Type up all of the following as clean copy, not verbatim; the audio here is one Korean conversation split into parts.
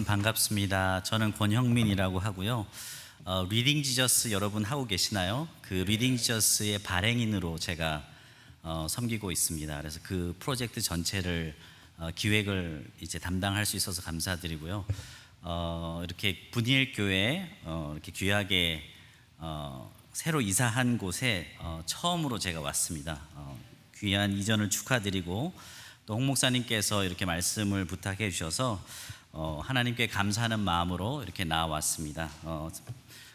반갑습니다. 저는 권형민이라고 하고요. 리딩 지저스 여러분 하고 계시나요? 그 리딩 지저스의 발행인으로 제가 섬기고 있습니다. 그래서 그 프로젝트 전체를 기획을 이제 담당할 수 있어서 감사드리고요. 이렇게 분이엘 교회 이렇게 귀하게 새로 이사한 곳에 처음으로 제가 왔습니다. 귀한 이전을 축하드리고 또 홍 목사님께서 이렇게 말씀을 부탁해 주셔서 하나님께 감사하는 마음으로 이렇게 나왔습니다.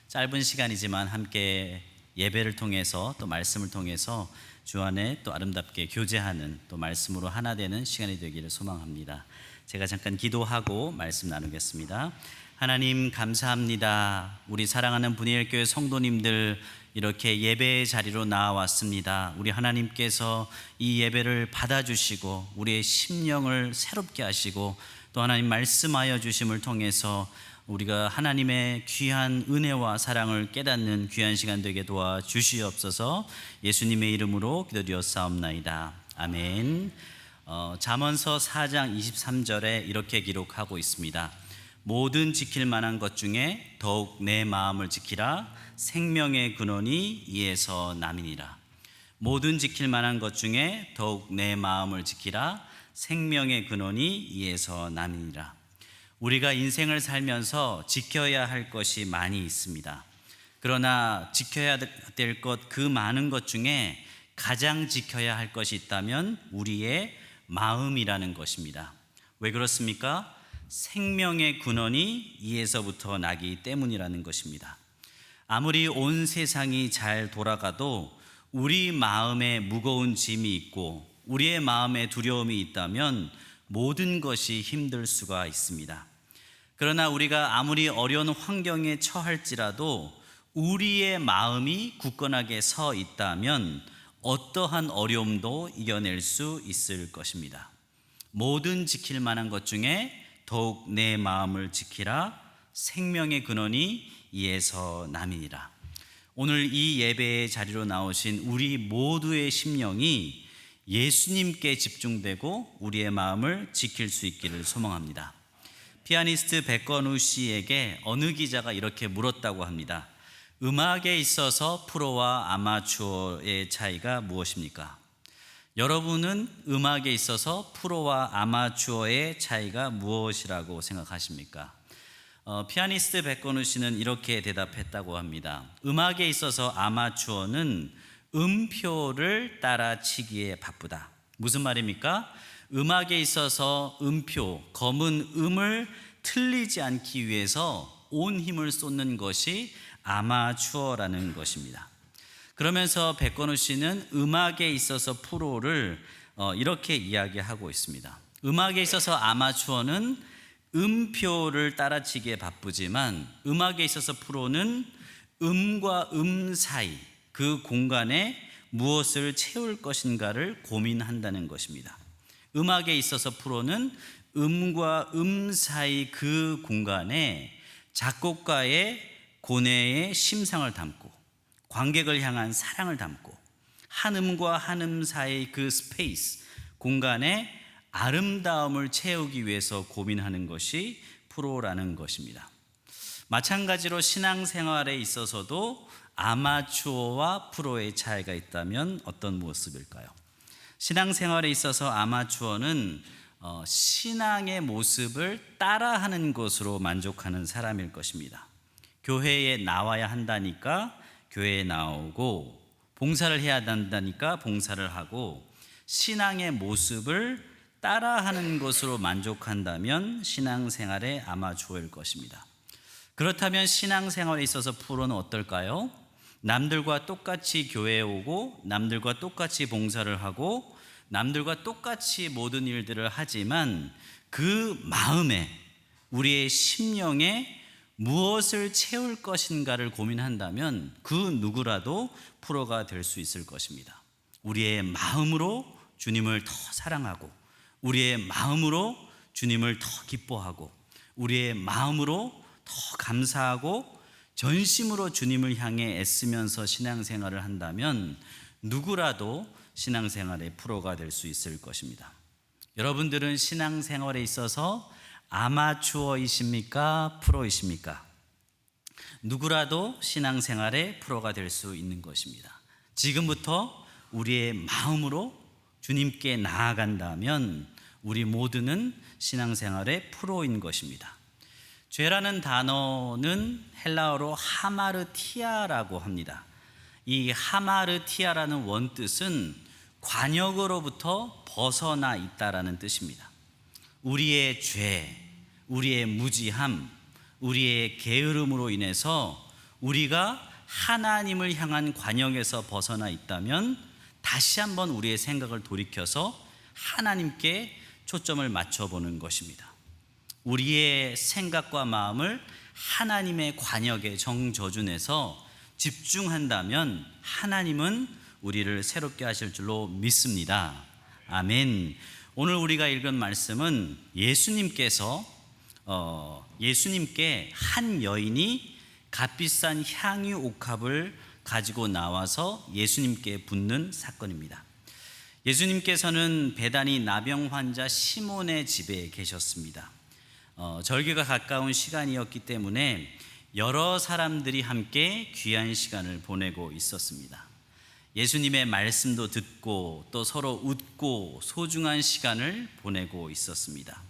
짧은 시간이지만 함께 예배를 통해서 또 말씀을 통해서 주 안에 또 아름답게 교제하는 또 말씀으로 하나 되는 시간이 되기를 소망합니다. 제가 잠깐 기도하고 말씀 나누겠습니다. 하나님 감사합니다. 우리 사랑하는 분이엘 교회 성도님들 이렇게 예배의 자리로 나왔습니다. 우리 하나님께서 이 예배를 받아주시고 우리의 심령을 새롭게 하시고 또 하나님 말씀하여 주심을 통해서 우리가 하나님의 귀한 은혜와 사랑을 깨닫는 귀한 시간 되게 도와주시옵소서. 예수님의 이름으로 기도드렸사옵나이다. 아멘. 잠언서 4장 23절에 이렇게 기록하고 있습니다. 모든 지킬 만한 것 중에 더욱 내 마음을 지키라. 생명의 근원이 이에서 남이니라. 모든 지킬 만한 것 중에 더욱 내 마음을 지키라. 생명의 근원이 이에서 남이니라. 우리가 인생을 살면서 지켜야 할 것이 많이 있습니다. 그러나 지켜야 될 것 그 많은 것 중에 가장 지켜야 할 것이 있다면 우리의 마음이라는 것입니다. 왜 그렇습니까? 생명의 근원이 이에서부터 나기 때문이라는 것입니다. 아무리 온 세상이 잘 돌아가도 우리 마음에 무거운 짐이 있고 우리의 마음에 두려움이 있다면 모든 것이 힘들 수가 있습니다. 그러나 우리가 아무리 어려운 환경에 처할지라도 우리의 마음이 굳건하게 서 있다면 어떠한 어려움도 이겨낼 수 있을 것입니다. 모든 지킬 만한 것 중에 더욱 내 마음을 지키라. 생명의 근원이 이에서 남이니라. 오늘 이 예배의 자리로 나오신 우리 모두의 심령이 예수님께 집중되고 우리의 마음을 지킬 수 있기를 소망합니다. 피아니스트 백건우 씨에게 어느 기자가 이렇게 물었다고 합니다. 음악에 있어서 프로와 아마추어의 차이가 무엇입니까? 여러분은 음악에 있어서 프로와 아마추어의 차이가 무엇이라고 생각하십니까? 피아니스트 백건우 씨는 이렇게 대답했다고 합니다. 음악에 있어서 아마추어는 음표를 따라치기에 바쁘다. 무슨 말입니까? 음악에 있어서 음표, 검은 음을 틀리지 않기 위해서 온 힘을 쏟는 것이 아마추어라는 것입니다. 그러면서 백건우 씨는 음악에 있어서 프로를 이렇게 이야기하고 있습니다. 음악에 있어서 아마추어는 음표를 따라치기에 바쁘지만 음악에 있어서 프로는 음과 음 사이 그 공간에 무엇을 채울 것인가를 고민한다는 것입니다. 음악에 있어서 프로는 음과 음 사이 그 공간에 작곡가의 고뇌의 심상을 담고 관객을 향한 사랑을 담고 한 음과 한 음 사이 그 스페이스 공간에 아름다움을 채우기 위해서 고민하는 것이 프로라는 것입니다. 마찬가지로 신앙생활에 있어서도 아마추어와 프로의 차이가 있다면 어떤 모습일까요? 신앙생활에 있어서 아마추어는 신앙의 모습을 따라하는 것으로 만족하는 사람일 것입니다. 교회에 나와야 한다니까 교회에 나오고 봉사를 해야 한다니까 봉사를 하고 신앙의 모습을 따라하는 것으로 만족한다면 신앙생활의 아마추어일 것입니다. 그렇다면 신앙생활에 있어서 프로는 어떨까요? 남들과 똑같이 교회에 오고 남들과 똑같이 봉사를 하고 남들과 똑같이 모든 일들을 하지만 그 마음에 우리의 심령에 무엇을 채울 것인가를 고민한다면 그 누구라도 프로가 될 수 있을 것입니다. 우리의 마음으로 주님을 더 사랑하고 우리의 마음으로 주님을 더 기뻐하고 우리의 마음으로 더 감사하고 전심으로 주님을 향해 애쓰면서 신앙생활을 한다면 누구라도 신앙생활의 프로가 될 수 있을 것입니다. 여러분들은 신앙생활에 있어서 아마추어이십니까? 프로이십니까? 누구라도 신앙생활의 프로가 될 수 있는 것입니다. 지금부터 우리의 마음으로 주님께 나아간다면 우리 모두는 신앙생활의 프로인 것입니다. 죄라는 단어는 헬라어로 하마르티아라고 합니다. 이 하마르티아라는 원뜻은 관역으로부터 벗어나 있다라는 뜻입니다. 우리의 죄, 우리의 무지함, 우리의 게으름으로 인해서 우리가 하나님을 향한 관역에서 벗어나 있다면 다시 한번 우리의 생각을 돌이켜서 하나님께 초점을 맞춰보는 것입니다. 우리의 생각과 마음을 하나님의 관역에 정저준해서 집중한다면 하나님은 우리를 새롭게 하실 줄로 믿습니다. 아멘. 오늘 우리가 읽은 말씀은 예수님께 한 여인이 값비싼 향유 옥합을 가지고 나와서 예수님께 붓는 사건입니다. 예수님께서는 베다니 나병 환자 시몬의 집에 계셨습니다. 절기가 가까운 시간이었기 때문에 여러 사람들이 함께 귀한 시간을 보내고 있었습니다. 예수님의 말씀도 듣고 또 서로 웃고 소중한 시간을 보내고 있었습니다.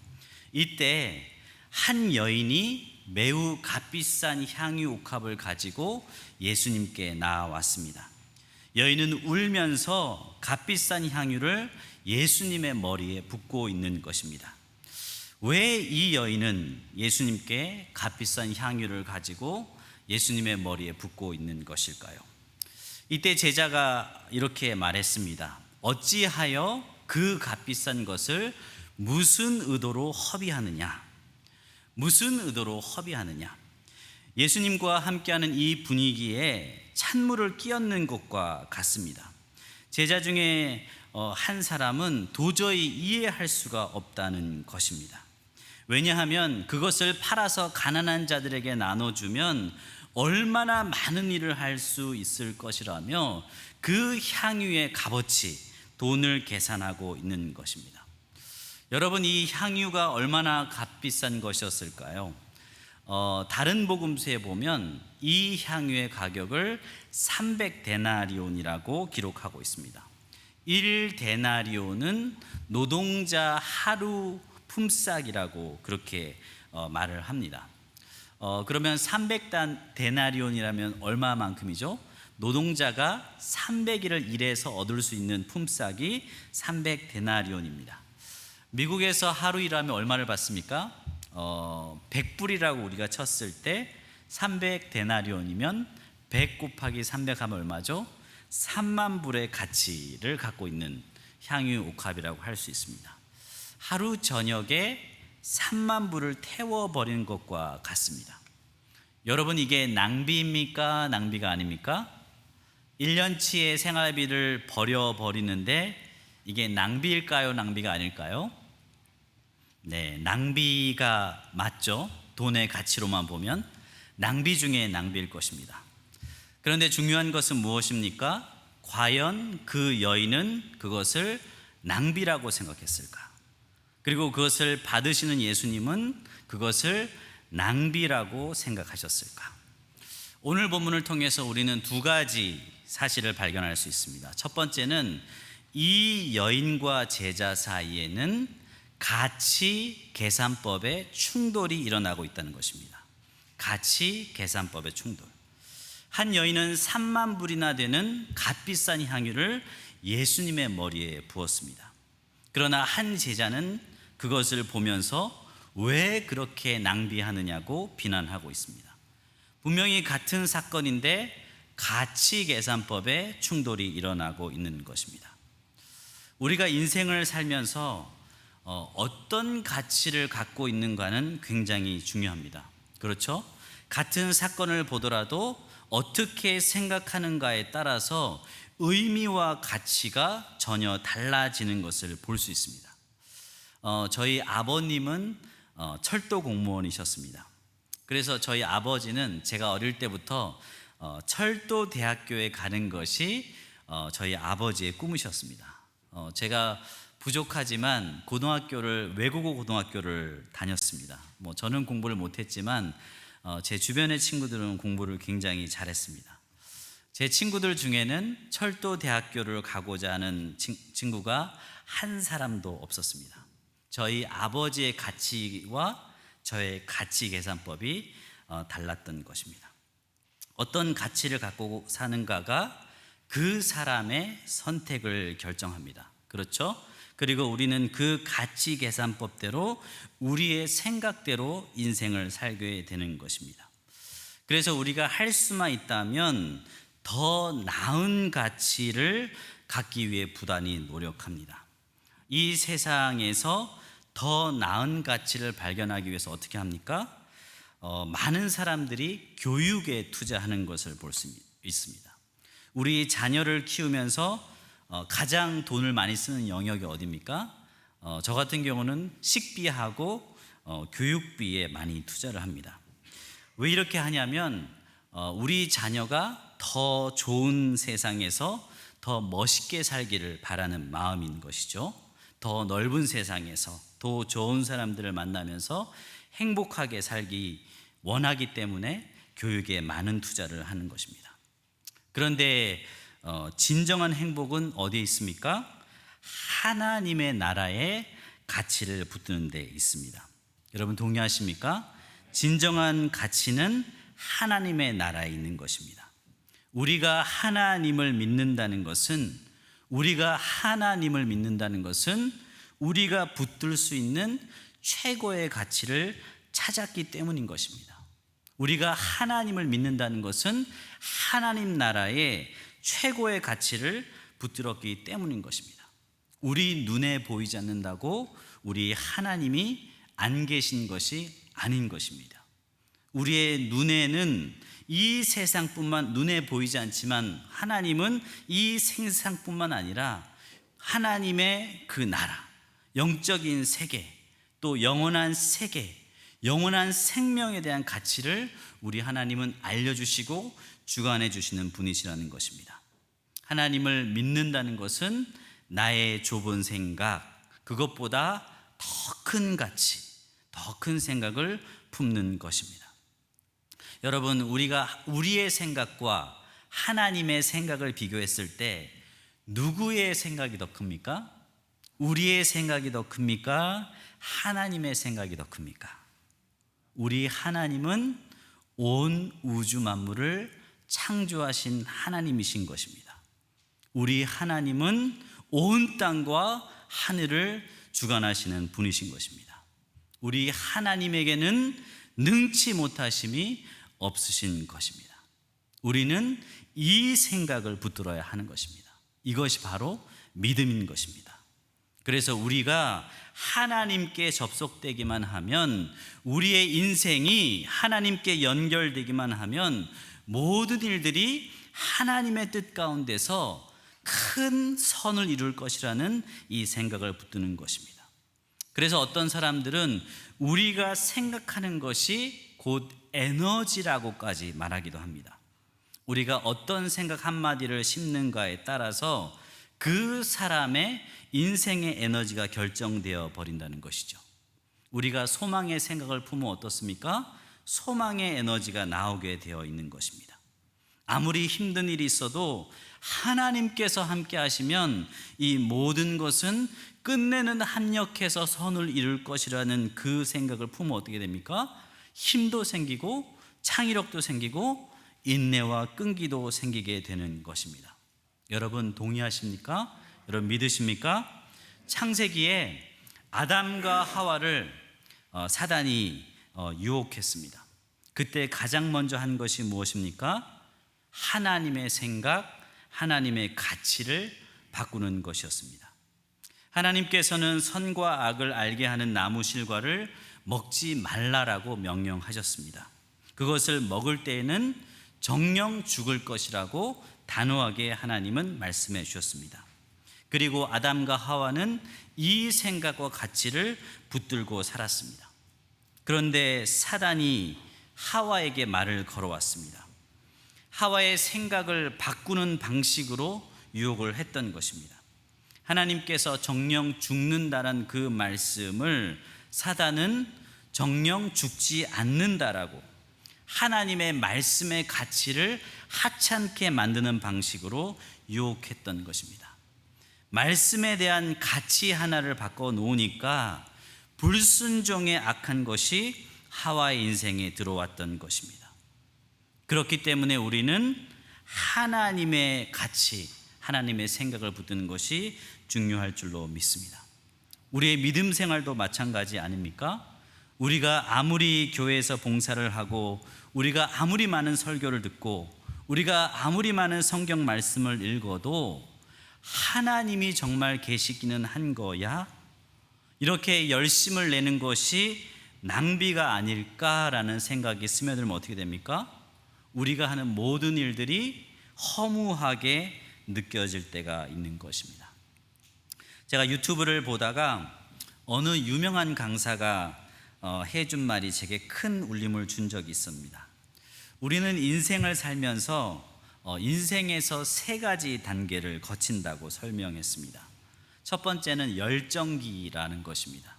이때 한 여인이 매우 값비싼 향유 옥합을 가지고 예수님께 나왔습니다. 여인은 울면서 값비싼 향유를 예수님의 머리에 붓고 있는 것입니다. 왜 이 여인은 예수님께 값비싼 향유를 가지고 예수님의 머리에 붓고 있는 것일까요? 이때 제자가 이렇게 말했습니다. 어찌하여 그 값비싼 것을 무슨 의도로 허비하느냐? 무슨 의도로 허비하느냐? 예수님과 함께하는 이 분위기에 찬물을 끼얹는 것과 같습니다. 제자 중에 한 사람은 도저히 이해할 수가 없다는 것입니다. 왜냐하면 그것을 팔아서 가난한 자들에게 나눠주면 얼마나 많은 일을 할 수 있을 것이라며 그 향유의 값어치, 돈을 계산하고 있는 것입니다. 여러분, 이 향유가 얼마나 값비싼 것이었을까요? 다른 복음서에 보면 이 향유의 가격을 300데나리온이라고 기록하고 있습니다. 1데나리온은 노동자 하루 품삯이라고 그렇게 말을 합니다. 그러면 300데나리온이라면 얼마만큼이죠? 노동자가 300일을 일해서 얻을 수 있는 품삯이 300데나리온입니다. 미국에서 하루 일하면 얼마를 받습니까? 100불이라고 우리가 쳤을 때 300데나리온이면 100 곱하기 300 하면 얼마죠? 3만 불의 가치를 갖고 있는 향유 옥합이라고 할 수 있습니다. 하루 저녁에 3만 불을 태워버린 것과 같습니다. 여러분, 이게 낭비입니까? 낭비가 아닙니까? 1년치의 생활비를 버려버리는데 이게 낭비일까요? 낭비가 아닐까요? 네, 낭비가 맞죠. 돈의 가치로만 보면 낭비 중에 낭비일 것입니다. 그런데 중요한 것은 무엇입니까? 과연 그 여인은 그것을 낭비라고 생각했을까? 그리고 그것을 받으시는 예수님은 그것을 낭비라고 생각하셨을까? 오늘 본문을 통해서 우리는 두 가지 사실을 발견할 수 있습니다. 첫 번째는 이 여인과 제자 사이에는 가치 계산법의 충돌이 일어나고 있다는 것입니다. 가치 계산법의 충돌. 한 여인은 3만 불이나 되는 값비싼 향유를 예수님의 머리에 부었습니다. 그러나 한 제자는 그것을 보면서 왜 그렇게 낭비하느냐고 비난하고 있습니다. 분명히 같은 사건인데 가치 계산법의 충돌이 일어나고 있는 것입니다. 우리가 인생을 살면서 어떤 가치를 갖고 있는가는 굉장히 중요합니다. 그렇죠? 같은 사건을 보더라도 어떻게 생각하는가에 따라서 의미와 가치가 전혀 달라지는 것을 볼 수 있습니다. 저희 아버님은 철도 공무원이셨습니다. 그래서 저희 아버지는 제가 어릴 때부터 철도 대학교에 가는 것이 저희 아버지의 꿈이셨습니다. 제가 부족하지만 외국어 고등학교를 다녔습니다. 저는 공부를 못했지만 제 주변의 친구들은 공부를 굉장히 잘했습니다. 제 친구들 중에는 철도 대학교를 가고자 하는 친구가 한 사람도 없었습니다. 저희 아버지의 가치와 저의 가치 계산법이 달랐던 것입니다. 어떤 가치를 갖고 사는가가 그 사람의 선택을 결정합니다. 그렇죠? 그리고 우리는 그 가치 계산법대로 우리의 생각대로 인생을 살게 되는 것입니다. 그래서 우리가 할 수만 있다면 더 나은 가치를 갖기 위해 부단히 노력합니다. 이 세상에서 더 나은 가치를 발견하기 위해서 어떻게 합니까? 많은 사람들이 교육에 투자하는 것을 볼 수 있습니다. 우리 자녀를 키우면서 가장 돈을 많이 쓰는 영역이 어디입니까? 저 같은 경우는 식비하고 교육비에 많이 투자를 합니다. 왜 이렇게 하냐면 우리 자녀가 더 좋은 세상에서 더 멋있게 살기를 바라는 마음인 것이죠. 더 넓은 세상에서 더 좋은 사람들을 만나면서 행복하게 살기 원하기 때문에 교육에 많은 투자를 하는 것입니다. 그런데 진정한 행복은 어디에 있습니까? 하나님의 나라에 가치를 붙드는 데 있습니다. 여러분 동의하십니까? 진정한 가치는 하나님의 나라에 있는 것입니다. 우리가 하나님을 믿는다는 것은 우리가 붙들 수 있는 최고의 가치를 찾았기 때문인 것입니다. 우리가 하나님을 믿는다는 것은 하나님 나라의 최고의 가치를 붙들었기 때문인 것입니다. 우리 눈에 보이지 않는다고 우리 하나님이 안 계신 것이 아닌 것입니다. 우리의 눈에는 이 세상뿐만 눈에 보이지 않지만 하나님은 이 세상뿐만 아니라 하나님의 그 나라, 영적인 세계, 또 영원한 세계, 영원한 생명에 대한 가치를 우리 하나님은 알려주시고 주관해 주시는 분이시라는 것입니다. 하나님을 믿는다는 것은 나의 좁은 생각, 그것보다 더 큰 가치, 더 큰 생각을 품는 것입니다. 여러분, 우리가 우리의 생각과 하나님의 생각을 비교했을 때 누구의 생각이 더 큽니까? 우리의 생각이 더 큽니까? 하나님의 생각이 더 큽니까? 우리 하나님은 온 우주 만물을 창조하신 하나님이신 것입니다. 우리 하나님은 온 땅과 하늘을 주관하시는 분이신 것입니다. 우리 하나님에게는 능치 못하심이 없으신 것입니다. 우리는 이 생각을 붙들어야 하는 것입니다. 이것이 바로 믿음인 것입니다. 그래서 우리가 하나님께 접속되기만 하면, 우리의 인생이 하나님께 연결되기만 하면 모든 일들이 하나님의 뜻 가운데서 큰 선을 이룰 것이라는 이 생각을 붙드는 것입니다. 그래서 어떤 사람들은 우리가 생각하는 것이 곧 에너지라고까지 말하기도 합니다. 우리가 어떤 생각 한마디를 심는가에 따라서 그 사람의 인생의 에너지가 결정되어 버린다는 것이죠. 우리가 소망의 생각을 품으면 어떻습니까? 소망의 에너지가 나오게 되어 있는 것입니다. 아무리 힘든 일이 있어도 하나님께서 함께 하시면 이 모든 것은 끝내는 합력해서 선을 이룰 것이라는 그 생각을 품으면 어떻게 됩니까? 힘도 생기고 창의력도 생기고 인내와 끈기도 생기게 되는 것입니다. 여러분 동의하십니까? 여러분 믿으십니까? 창세기에 아담과 하와를 사단이 유혹했습니다. 그때 가장 먼저 한 것이 무엇입니까? 하나님의 생각, 하나님의 가치를 바꾸는 것이었습니다. 하나님께서는 선과 악을 알게 하는 나무 실과를 먹지 말라라고 명령하셨습니다. 그것을 먹을 때에는 정령 죽을 것이라고 단호하게 하나님은 말씀해 주셨습니다. 그리고 아담과 하와는 이 생각과 가치를 붙들고 살았습니다. 그런데 사단이 하와에게 말을 걸어왔습니다. 하와의 생각을 바꾸는 방식으로 유혹을 했던 것입니다. 하나님께서 정령 죽는다는 그 말씀을 사단은 정령 죽지 않는다라고 하나님의 말씀의 가치를 하찮게 만드는 방식으로 유혹했던 것입니다. 말씀에 대한 가치 하나를 바꿔 놓으니까 불순종의 악한 것이 하와의 인생에 들어왔던 것입니다. 그렇기 때문에 우리는 하나님의 가치, 하나님의 생각을 붙드는 것이 중요할 줄로 믿습니다. 우리의 믿음 생활도 마찬가지 아닙니까? 우리가 아무리 교회에서 봉사를 하고 우리가 아무리 많은 설교를 듣고 우리가 아무리 많은 성경 말씀을 읽어도 하나님이 정말 계시기는 한 거야? 이렇게 열심을 내는 것이 낭비가 아닐까라는 생각이 스며들면 어떻게 됩니까? 우리가 하는 모든 일들이 허무하게 느껴질 때가 있는 것입니다. 제가 유튜브를 보다가 어느 유명한 강사가 해준 말이 제게 큰 울림을 준 적이 있습니다. 우리는 인생을 살면서 인생에서 3가지 단계를 거친다고 설명했습니다. 첫 번째는 열정기라는 것입니다.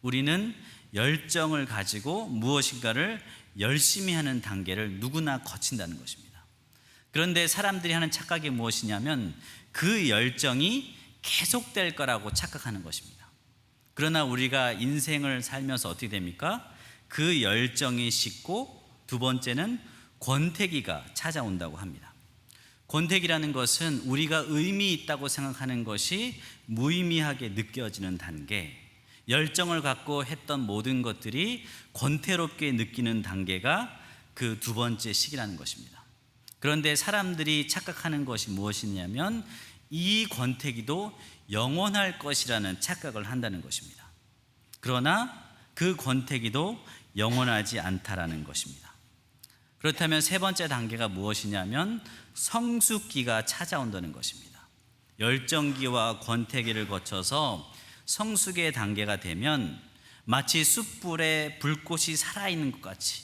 우리는 열정을 가지고 무엇인가를 열심히 하는 단계를 누구나 거친다는 것입니다. 그런데 사람들이 하는 착각이 무엇이냐면 그 열정이 계속될 거라고 착각하는 것입니다. 그러나 우리가 인생을 살면서 어떻게 됩니까? 그 열정이 식고 두 번째는 권태기가 찾아온다고 합니다. 권태기라는 것은 우리가 의미 있다고 생각하는 것이 무의미하게 느껴지는 단계, 열정을 갖고 했던 모든 것들이 권태롭게 느끼는 단계가 그 두 번째 시기라는 것입니다. 그런데 사람들이 착각하는 것이 무엇이냐면 이 권태기도 영원할 것이라는 착각을 한다는 것입니다. 그러나 그 권태기도 영원하지 않다라는 것입니다. 그렇다면 3번째 단계가 무엇이냐면 성숙기가 찾아온다는 것입니다. 열정기와 권태기를 거쳐서 성숙의 단계가 되면 마치 숯불에 불꽃이 살아있는 것 같이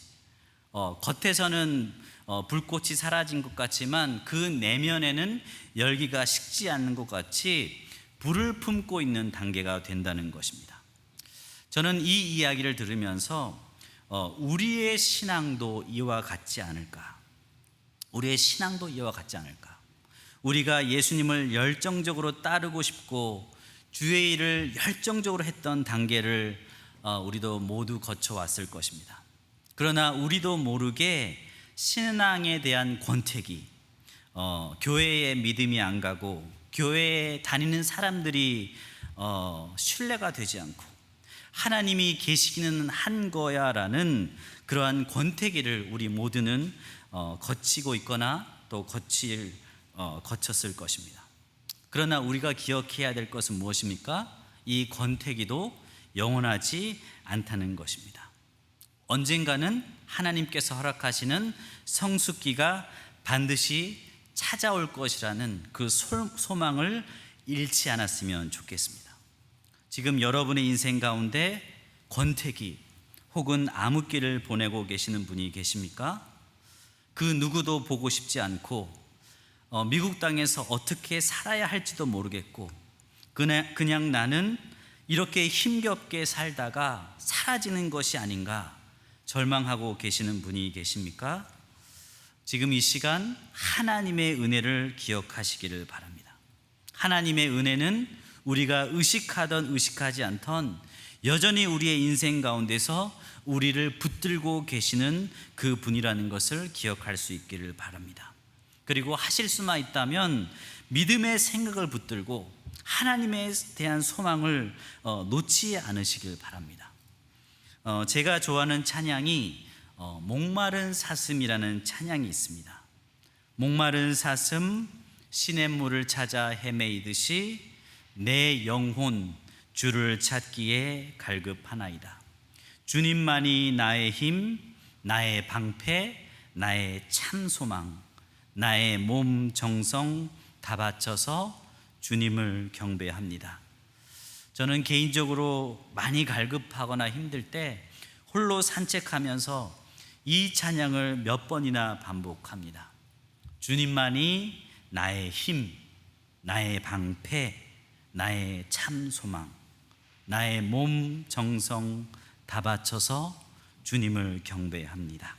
겉에서는 불꽃이 사라진 것 같지만 그 내면에는 열기가 식지 않는 것 같이 불을 품고 있는 단계가 된다는 것입니다. 저는 이 이야기를 들으면서 우리의 신앙도 이와 같지 않을까? 우리의 신앙도 이와 같지 않을까? 우리가 예수님을 열정적으로 따르고 싶고 주의 일을 열정적으로 했던 단계를 우리도 모두 거쳐왔을 것입니다. 그러나 우리도 모르게 신앙에 대한 권태기, 교회에 믿음이 안 가고 교회에 다니는 사람들이 신뢰가 되지 않고 하나님이 계시기는 한 거야 라는 그러한 권태기를 우리 모두는 거치고 있거나 또 거쳤을 것입니다. 그러나 우리가 기억해야 될 것은 무엇입니까? 이 권태기도 영원하지 않다는 것입니다. 언젠가는 하나님께서 허락하시는 성숙기가 반드시 찾아올 것이라는 그 소망을 잃지 않았으면 좋겠습니다. 지금 여러분의 인생 가운데 권태기 혹은 암흑기를 보내고 계시는 분이 계십니까? 그 누구도 보고 싶지 않고 미국 땅에서 어떻게 살아야 할지도 모르겠고 그냥 나는 이렇게 힘겹게 살다가 사라지는 것이 아닌가 절망하고 계시는 분이 계십니까? 지금 이 시간 하나님의 은혜를 기억하시기를 바랍니다. 하나님의 은혜는 우리가 의식하던 의식하지 않던 여전히 우리의 인생 가운데서 우리를 붙들고 계시는 그 분이라는 것을 기억할 수 있기를 바랍니다. 그리고 하실 수만 있다면 믿음의 생각을 붙들고 하나님에 대한 소망을 놓지 않으시길 바랍니다. 제가 좋아하는 찬양이 목마른 사슴이라는 찬양이 있습니다. 목마른 사슴 시냇물을 찾아 헤매이듯이 내 영혼 주를 찾기에 갈급하나이다. 주님만이 나의 힘, 나의 방패, 나의 참 소망, 나의 몸 정성 다 바쳐서 주님을 경배합니다. 저는 개인적으로 많이 갈급하거나 힘들 때 홀로 산책하면서 이 찬양을 몇 번이나 반복합니다. 주님만이 나의 힘, 나의 방패, 나의 참 소망, 나의 몸 정성 다 바쳐서 주님을 경배합니다.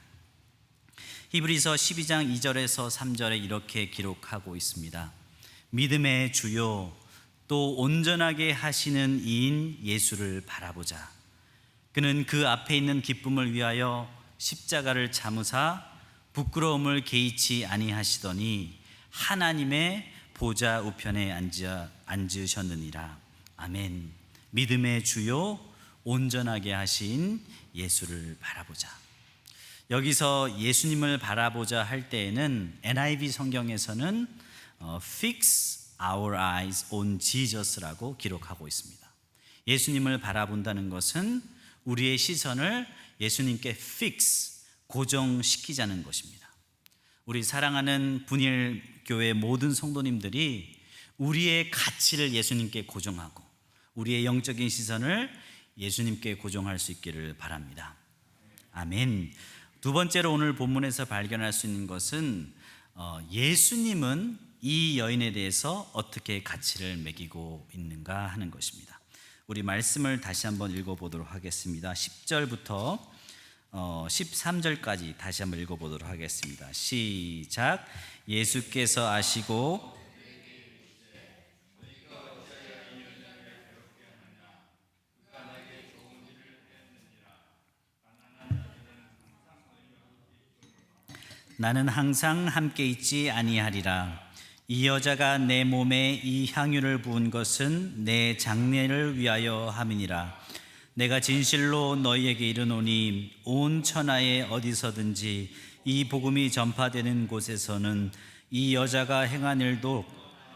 히브리서 12장 2절에서 3절에 이렇게 기록하고 있습니다. 믿음의 주요 또 온전하게 하시는 이인 예수를 바라보자. 그는 그 앞에 있는 기쁨을 위하여 십자가를 참으사 부끄러움을 개의치 아니하시더니 하나님의 보좌 우편에 앉으셨느니라. 아멘. 믿음의 주요 온전하게 하신 예수를 바라보자. 여기서 예수님을 바라보자 할 때에는 NIV 성경에서는 Fix our eyes on Jesus라고 기록하고 있습니다. 예수님을 바라본다는 것은 우리의 시선을 예수님께 fix, 고정시키자는 것입니다. 우리 사랑하는 분일교회 모든 성도님들이 우리의 가치를 예수님께 고정하고 우리의 영적인 시선을 예수님께 고정할 수 있기를 바랍니다. 아멘. 두 번째로 오늘 본문에서 발견할 수 있는 것은 예수님은 이 여인에 대해서 어떻게 가치를 매기고 있는가 하는 것입니다. 우리 말씀을 다시 한번 읽어보도록 하겠습니다. 10절부터 13절까지 다시 한번 읽어보도록 하겠습니다. 시작. 예수께서 아시고 나는 항상 함께 있지 아니하리라. 이 여자가 내 몸에 이 향유를 부은 것은 내 장례를 위하여 함이니라. 내가 진실로 너희에게 이르노니 온 천하에 어디서든지 이 복음이 전파되는 곳에서는 이 여자가 행한 일도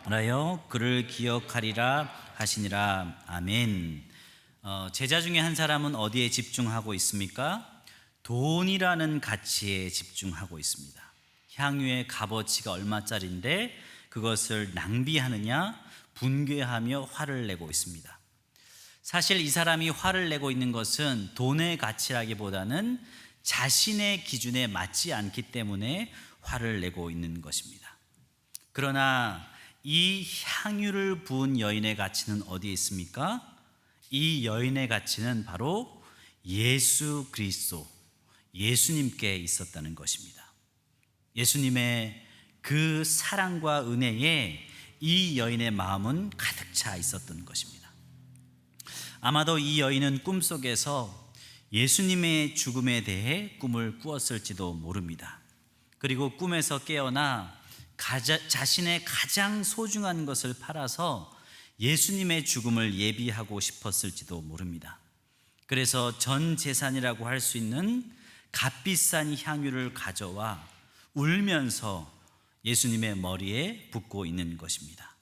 하여 그를 기억하리라 하시니라. 아멘. 제자 중에 한 사람은 어디에 집중하고 있습니까? 돈이라는 가치에 집중하고 있습니다. 향유의 값어치가 얼마짜리인데 그것을 낭비하느냐, 분괴하며 화를 내고 있습니다. 사실 이 사람이 화를 내고 있는 것은 돈의 가치라기보다는 자신의 기준에 맞지 않기 때문에 화를 내고 있는 것입니다. 그러나 이 향유를 부은 여인의 가치는 어디에 있습니까? 이 여인의 가치는 바로 예수 그리스도, 예수님께 있었다는 것입니다. 예수님의 그 사랑과 은혜에 이 여인의 마음은 가득 차 있었던 것입니다. 아마도 이 여인은 꿈속에서 예수님의 죽음에 대해 꿈을 꾸었을지도 모릅니다. 그리고 꿈에서 깨어나 자신의 가장 소중한 것을 팔아서 예수님의 죽음을 예비하고 싶었을지도 모릅니다. 그래서 전 재산이라고 할 수 있는 값비싼 향유를 가져와 울면서 예수님의 머리에 붓고 있는 것입니다.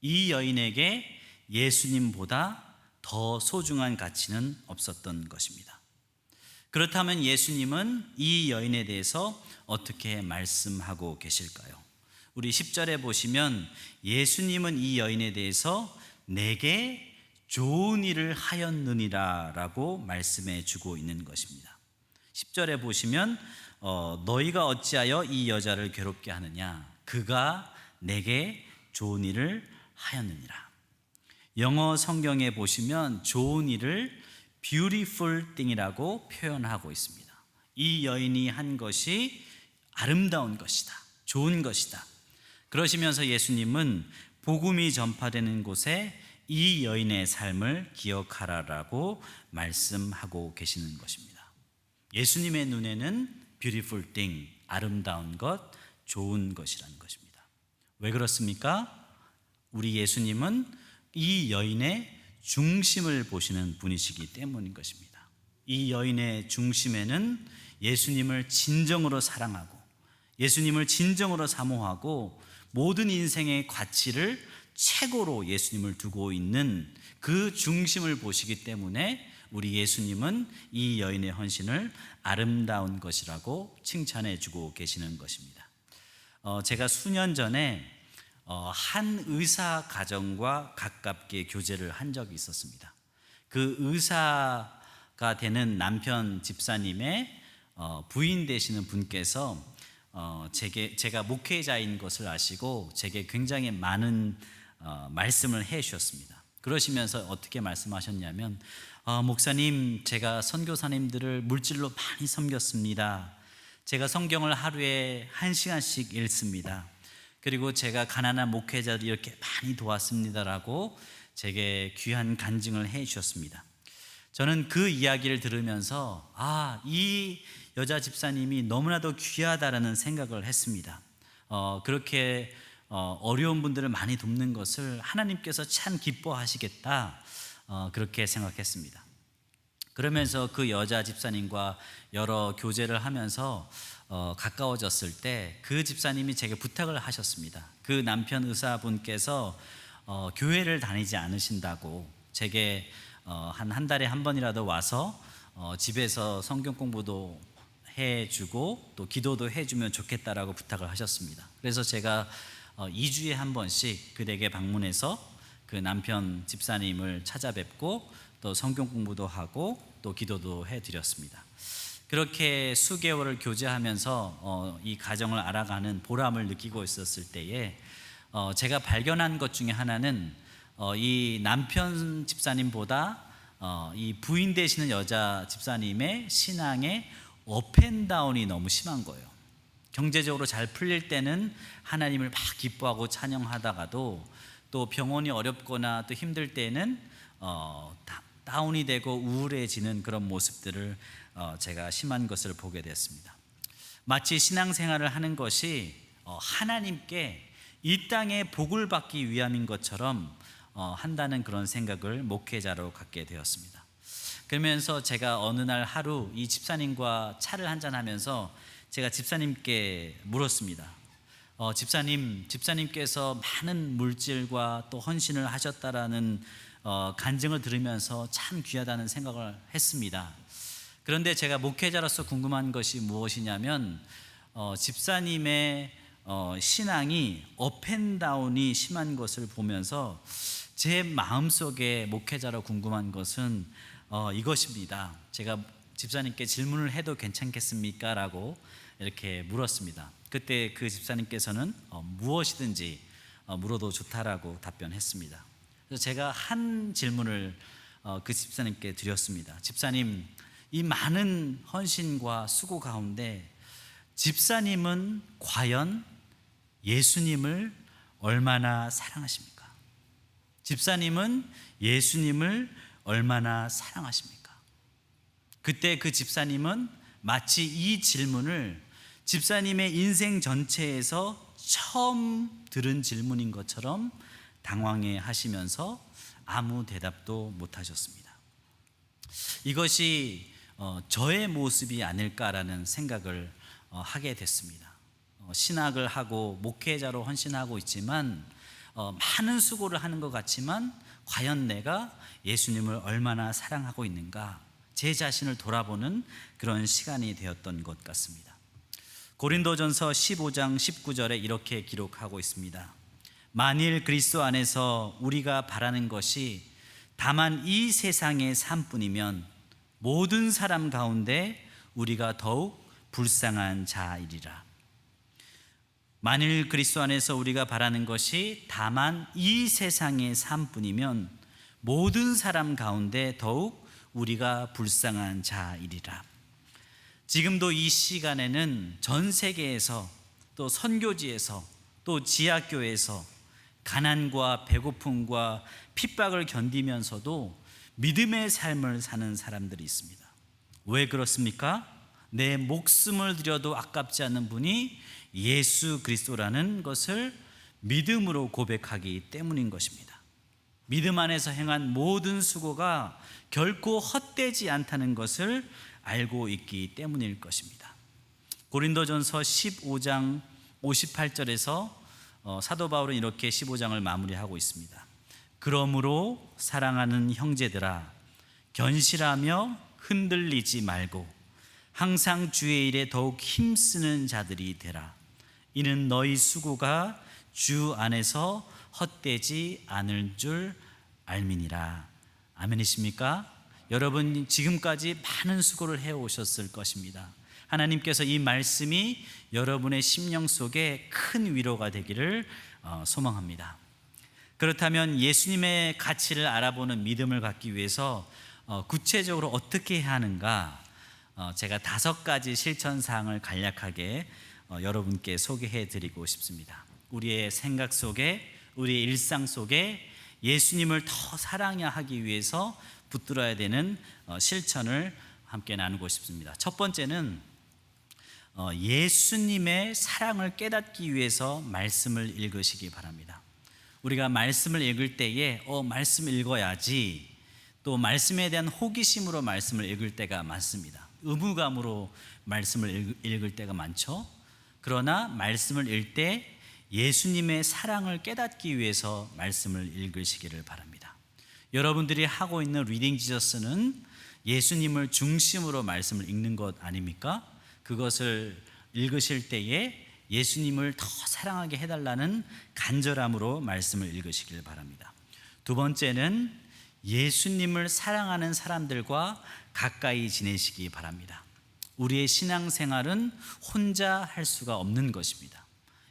이 여인에게 예수님보다 더 소중한 가치는 없었던 것입니다. 그렇다면 예수님은 이 여인에 대해서 어떻게 말씀하고 계실까요? 우리 10절에 보시면 예수님은 이 여인에 대해서 내게 좋은 일을 하였느니라 라고 말씀해 주고 있는 것입니다. 10절에 보시면 너희가 어찌하여 이 여자를 괴롭게 하느냐? 그가 내게 좋은 일을 하였느니라. 영어 성경에 보시면 좋은 일을 beautiful thing이라고 표현하고 있습니다. 이 여인이 한 것이 아름다운 것이다, 좋은 것이다. 그러시면서 예수님은 복음이 전파되는 곳에 이 여인의 삶을 기억하라라고 말씀하고 계시는 것입니다. 예수님의 눈에는 beautiful thing, 아름다운 것, 좋은 것이라는 것입니다. 왜 그렇습니까? 우리 예수님은 이 여인의 중심을 보시는 분이시기 때문인 것입니다. 이 여인의 중심에는 예수님을 진정으로 사랑하고 예수님을 진정으로 사모하고 모든 인생의 가치를 최고로 예수님을 두고 있는 그 중심을 보시기 때문에 우리 예수님은 이 여인의 헌신을 아름다운 것이라고 칭찬해 주고 계시는 것입니다. 제가 수년 전에 한 의사 가정과 가깝게 교제를 한 적이 있었습니다. 그 의사가 되는 남편 집사님의 부인 되시는 분께서 제가 목회자인 것을 아시고 제게 굉장히 많은 말씀을 해 주셨습니다. 그러시면서 어떻게 말씀하셨냐면 목사님, 제가 선교사님들을 물질로 많이 섬겼습니다. 제가 성경을 하루에 1시간씩 읽습니다. 그리고 제가 가난한 목회자들 이렇게 많이 도왔습니다라고 제게 귀한 간증을 해 주셨습니다. 저는 그 이야기를 들으면서 이 여자 집사님이 너무나도 귀하다라는 생각을 했습니다. 그렇게 어려운 분들을 많이 돕는 것을 하나님께서 참 기뻐하시겠다, 그렇게 생각했습니다. 그러면서 그 여자 집사님과 여러 교제를 하면서 가까워졌을 때 그 집사님이 제게 부탁을 하셨습니다. 그 남편 의사분께서 교회를 다니지 않으신다고 제게 한 달에 한 번이라도 와서 집에서 성경 공부도 해주고 또 기도도 해주면 좋겠다라고 부탁을 하셨습니다. 그래서 제가 2주에 한 번씩 그에게 방문해서 그 남편 집사님을 찾아뵙고 또 성경 공부도 하고 또 기도도 해드렸습니다. 그렇게 수개월을 교제하면서 이 가정을 알아가는 보람을 느끼고 있었을 때에 제가 발견한 것 중에 하나는 이 남편 집사님보다 이 부인 되시는 여자 집사님의 신앙의 업앤다운이 너무 심한 거예요. 경제적으로 잘 풀릴 때는 하나님을 막 기뻐하고 찬양하다가도 또 병원이 어렵거나 또 힘들 때는 다운이 되고 우울해지는 그런 모습들을 제가 심한 것을 보게 됐습니다. 마치 신앙생활을 하는 것이 하나님께 이 땅에 복을 받기 위함인 것처럼 한다는 그런 생각을 목회자로 갖게 되었습니다. 그러면서 제가 어느 날 하루 이 집사님과 차를 한잔하면서 제가 집사님께 물었습니다. 집사님께서 많은 물질과 또 헌신을 하셨다라는 간증을 들으면서 참 귀하다는 생각을 했습니다. 그런데 제가 목회자로서 궁금한 것이 무엇이냐면 집사님의 신앙이 업앤다운이 심한 것을 보면서 제 마음속에 목회자로 궁금한 것은 이것입니다. 제가 집사님께 질문을 해도 괜찮겠습니까? 라고 이렇게 물었습니다. 그때 그 집사님께서는 무엇이든지 물어도 좋다라고 답변했습니다. 그래서 제가 한 질문을 그 집사님께 드렸습니다. 집사님, 이 많은 헌신과 수고 가운데 집사님은 과연 예수님을 얼마나 사랑하십니까? 집사님은 예수님을 얼마나 사랑하십니까? 그때 그 집사님은 마치 이 질문을 집사님의 인생 전체에서 처음 들은 질문인 것처럼 당황해 하시면서 아무 대답도 못 하셨습니다. 이것이 저의 모습이 아닐까라는 생각을 하게 됐습니다. 신학을 하고 목회자로 헌신하고 있지만 많은 수고를 하는 것 같지만 과연 내가 예수님을 얼마나 사랑하고 있는가, 제 자신을 돌아보는 그런 시간이 되었던 것 같습니다. 고린도전서 15장 19절에 이렇게 기록하고 있습니다. 만일 그리스도 안에서 우리가 바라는 것이 다만 이 세상의 삶뿐이면 모든 사람 가운데 우리가 더욱 불쌍한 자이리라. 만일 그리스도 안에서 우리가 바라는 것이 다만 이 세상의 삶뿐이면 모든 사람 가운데 더욱 우리가 불쌍한 자이리라. 지금도 이 시간에는 전 세계에서 또 선교지에서 또 지하교회에서 가난과 배고픔과 핍박을 견디면서도 믿음의 삶을 사는 사람들이 있습니다. 왜 그렇습니까? 내 목숨을 들여도 아깝지 않은 분이 예수 그리스도라는 것을 믿음으로 고백하기 때문인 것입니다. 믿음 안에서 행한 모든 수고가 결코 헛되지 않다는 것을 알고 있기 때문일 것입니다. 고린도전서 15장 58절에서 사도 바울은 이렇게 15장을 마무리하고 있습니다. 그러므로 사랑하는 형제들아, 견실하며 흔들리지 말고 항상 주의 일에 더욱 힘쓰는 자들이 되라. 이는 너희 수고가 주 안에서 헛되지 않을 줄 알미니라. 아멘이십니까? 여러분, 지금까지 많은 수고를 해오셨을 것입니다. 하나님께서 이 말씀이 여러분의 심령 속에 큰 위로가 되기를 소망합니다. 그렇다면 예수님의 가치를 알아보는 믿음을 갖기 위해서 구체적으로 어떻게 해야 하는가, 제가 5가지 실천 사항을 간략하게 여러분께 소개해 드리고 싶습니다. 우리의 생각 속에, 우리의 일상 속에 예수님을 더 사랑하기 위해서 붙들어야 되는 실천을 함께 나누고 싶습니다. 첫 번째는 예수님의 사랑을 깨닫기 위해서 말씀을 읽으시기 바랍니다. 우리가 말씀을 읽을 때에 말씀 읽어야지, 또 말씀에 대한 호기심으로 말씀을 읽을 때가 많습니다. 의무감으로 말씀을 읽을 때가 많죠. 그러나 말씀을 읽을 때 예수님의 사랑을 깨닫기 위해서 말씀을 읽으시기를 바랍니다. 여러분들이 하고 있는 리딩 지저스는 예수님을 중심으로 말씀을 읽는 것 아닙니까? 그것을 읽으실 때에 예수님을 더 사랑하게 해달라는 간절함으로 말씀을 읽으시길 바랍니다. 두 번째는 예수님을 사랑하는 사람들과 가까이 지내시기 바랍니다. 우리의 신앙생활은 혼자 할 수가 없는 것입니다.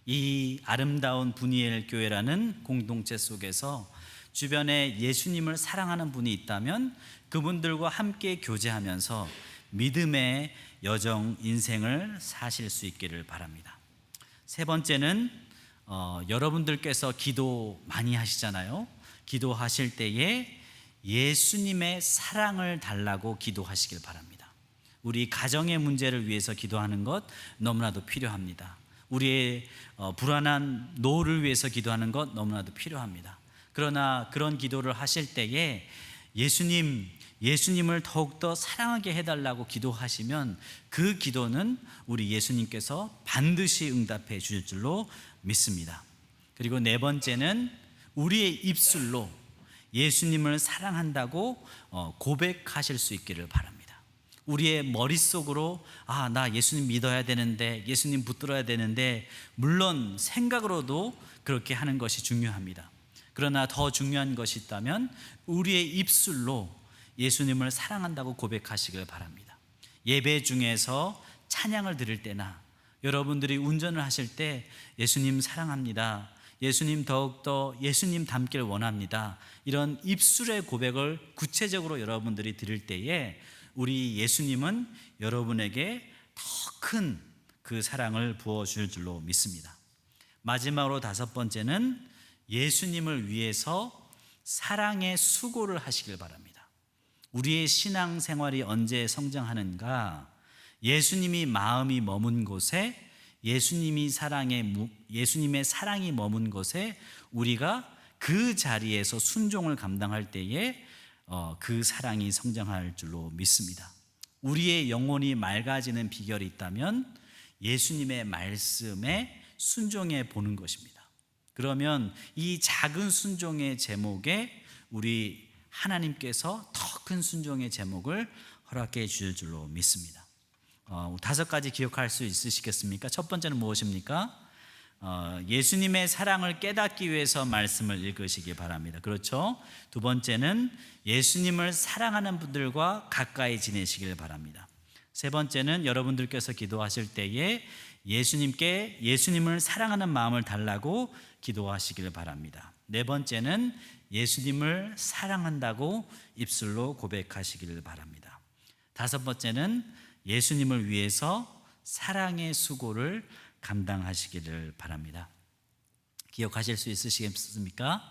이 아름다운 분이엘 교회라는 공동체 속에서 주변에 예수님을 사랑하는 분이 있다면 그분들과 함께 교제하면서 믿음의 여정 인생을 사실 수 있기를 바랍니다. 세 번째는 여러분들께서 기도 많이 하시잖아요. 기도하실 때에 예수님의 사랑을 달라고 기도하시길 바랍니다. 우리 가정의 문제를 위해서 기도하는 것 너무나도 필요합니다. 우리의 불안한 노후를 위해서 기도하는 것 너무나도 필요합니다. 그러나 그런 기도를 하실 때에 예수님을 더욱더 사랑하게 해달라고 기도하시면 그 기도는 우리 예수님께서 반드시 응답해 주실 줄로 믿습니다. 그리고 네 번째는 우리의 입술로 예수님을 사랑한다고 고백하실 수 있기를 바랍니다. 우리의 머릿속으로 나 예수님 믿어야 되는데, 예수님 붙들어야 되는데, 물론 생각으로도 그렇게 하는 것이 중요합니다. 그러나 더 중요한 것이 있다면 우리의 입술로 예수님을 사랑한다고 고백하시길 바랍니다. 예배 중에서 찬양을 드릴 때나 여러분들이 운전을 하실 때 예수님 사랑합니다, 예수님 더욱더 예수님 닮기를 원합니다, 이런 입술의 고백을 구체적으로 여러분들이 드릴 때에 우리 예수님은 여러분에게 더 큰 그 사랑을 부어줄 줄로 믿습니다. 마지막으로 5번째는 예수님을 위해서 사랑의 수고를 하시길 바랍니다. 우리의 신앙생활이 언제 성장하는가? 예수님이 마음이 머문 곳에, 예수님의 사랑이 머문 곳에 우리가 그 자리에서 순종을 감당할 때에 그 사랑이 성장할 줄로 믿습니다. 우리의 영혼이 맑아지는 비결이 있다면 예수님의 말씀에 순종해 보는 것입니다. 그러면 이 작은 순종의 제목에 우리 하나님께서 더 큰 순종의 제목을 허락해 주실 줄로 믿습니다. 5가지 기억할 수 있으시겠습니까? 첫 번째는 무엇입니까? 예수님의 사랑을 깨닫기 위해서 말씀을 읽으시기 바랍니다. 그렇죠? 두 번째는 예수님을 사랑하는 분들과 가까이 지내시길 바랍니다. 세 번째는 여러분들께서 기도하실 때에 예수님을 사랑하는 마음을 달라고 기도하시길 바랍니다. 네 번째는 예수님을 사랑한다고 입술로 고백하시기를 바랍니다. 5번째는 예수님을 위해서 사랑의 수고를 감당하시기를 바랍니다. 기억하실 수 있으시겠습니까?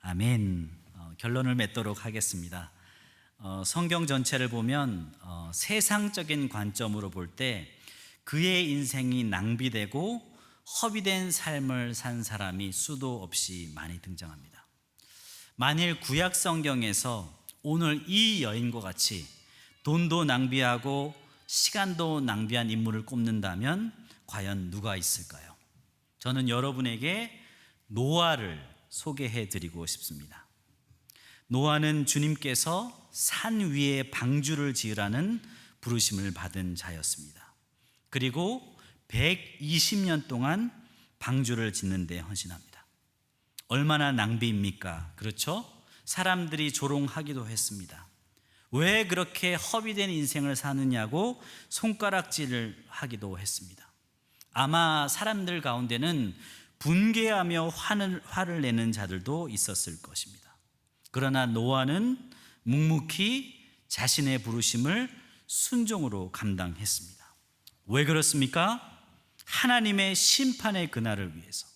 아멘. 결론을 맺도록 하겠습니다. 성경 전체를 보면 세상적인 관점으로 볼 때 그의 인생이 낭비되고 허비된 삶을 산 사람이 수도 없이 많이 등장합니다. 만일 구약 성경에서 오늘 이 여인과 같이 돈도 낭비하고 시간도 낭비한 인물을 꼽는다면 과연 누가 있을까요? 저는 여러분에게 노아를 소개해 드리고 싶습니다. 노아는 주님께서 산 위에 방주를 지으라는 부르심을 받은 자였습니다. 그리고 120년 동안 방주를 짓는 데 헌신합니다. 얼마나 낭비입니까? 그렇죠? 사람들이 조롱하기도 했습니다. 왜 그렇게 허비된 인생을 사느냐고 손가락질을 하기도 했습니다. 아마 사람들 가운데는 분개하며 화를 내는 자들도 있었을 것입니다. 그러나 노아는 묵묵히 자신의 부르심을 순종으로 감당했습니다. 왜 그렇습니까? 하나님의 심판의 그날을 위해서,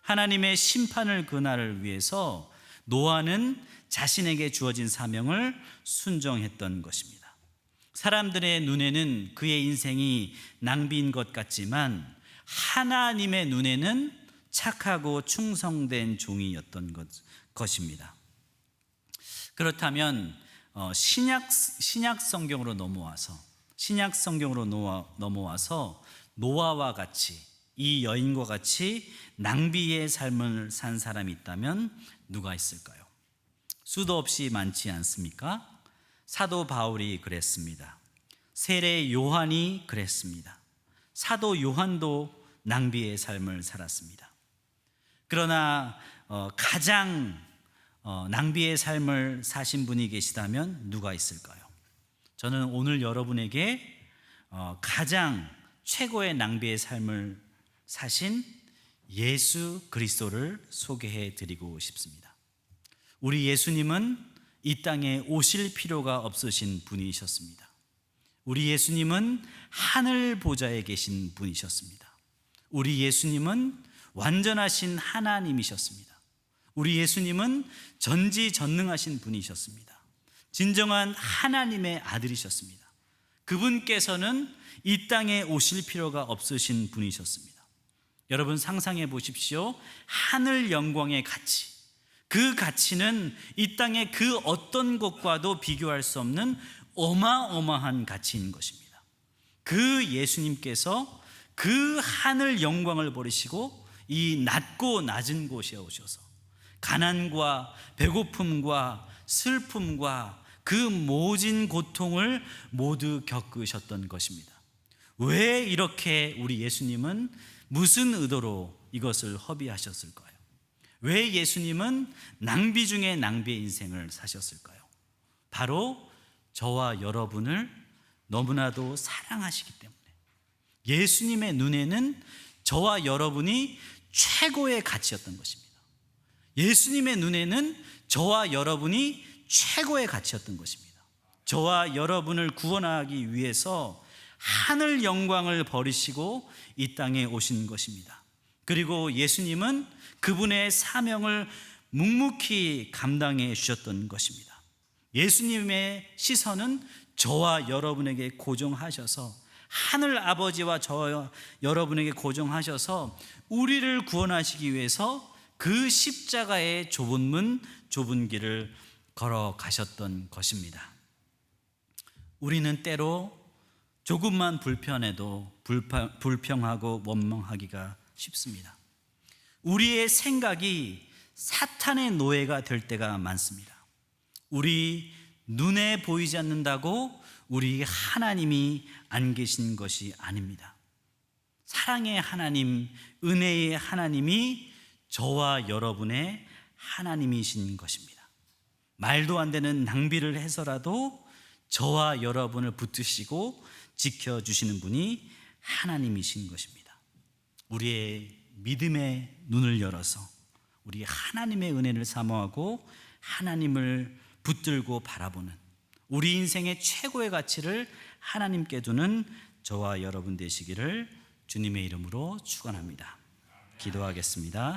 하나님의 심판을 그날을 위해서 노아는 자신에게 주어진 사명을 순종했던 것입니다. 사람들의 눈에는 그의 인생이 낭비인 것 같지만 하나님의 눈에는 착하고 충성된 종이었던 것입니다. 그렇다면 신약 성경으로 넘어와서 노아와 같이, 이 여인과 같이 낭비의 삶을 산 사람이 있다면 누가 있을까요? 수도 없이 많지 않습니까? 사도 바울이 그랬습니다. 세례 요한이 그랬습니다. 사도 요한도 낭비의 삶을 살았습니다. 그러나 가장 낭비의 삶을 사신 분이 계시다면 누가 있을까요? 저는 오늘 여러분에게 가장 최고의 낭비의 삶을 사신 예수 그리스도를 소개해 드리고 싶습니다. 우리 예수님은 이 땅에 오실 필요가 없으신 분이셨습니다. 우리 예수님은 하늘 보좌에 계신 분이셨습니다. 우리 예수님은 완전하신 하나님이셨습니다. 우리 예수님은 전지전능하신 분이셨습니다. 진정한 하나님의 아들이셨습니다. 그분께서는 이 땅에 오실 필요가 없으신 분이셨습니다. 여러분 상상해 보십시오. 하늘 영광의 가치, 그 가치는 이 땅의 그 어떤 것과도 비교할 수 없는 어마어마한 가치인 것입니다. 그 예수님께서 그 하늘 영광을 버리시고 이 낮고 낮은 곳에 오셔서 가난과 배고픔과 슬픔과 그 모진 고통을 모두 겪으셨던 것입니다. 왜 이렇게 우리 예수님은 무슨 의도로 이것을 허비하셨을까요? 왜 예수님은 낭비 중에 낭비의 인생을 사셨을까요? 바로 저와 여러분을 너무나도 사랑하시기 때문에, 예수님의 눈에는 저와 여러분이 최고의 가치였던 것입니다. 예수님의 눈에는 저와 여러분이 최고의 가치였던 것입니다. 저와 여러분을 구원하기 위해서 하늘 영광을 버리시고 이 땅에 오신 것입니다. 그리고 예수님은 그분의 사명을 묵묵히 감당해 주셨던 것입니다. 예수님의 시선은 저와 여러분에게 고정하셔서, 하늘 아버지와 저와 여러분에게 고정하셔서 우리를 구원하시기 위해서 그 십자가의 좁은 문, 좁은 길을 걸어가셨던 것입니다. 우리는 때로 조금만 불편해도 불평하고 원망하기가 쉽습니다. 우리의 생각이 사탄의 노예가 될 때가 많습니다. 우리 눈에 보이지 않는다고 우리 하나님이 안 계신 것이 아닙니다. 사랑의 하나님, 은혜의 하나님이 저와 여러분의 하나님이신 것입니다. 말도 안 되는 낭비를 해서라도 저와 여러분을 붙드시고 지켜주시는 분이 하나님이신 것입니다. 우리의 믿음의 눈을 열어서 우리 하나님의 은혜를 사모하고 하나님을 붙들고 바라보는, 우리 인생의 최고의 가치를 하나님께 두는 저와 여러분 되시기를 주님의 이름으로 축원합니다. 기도하겠습니다.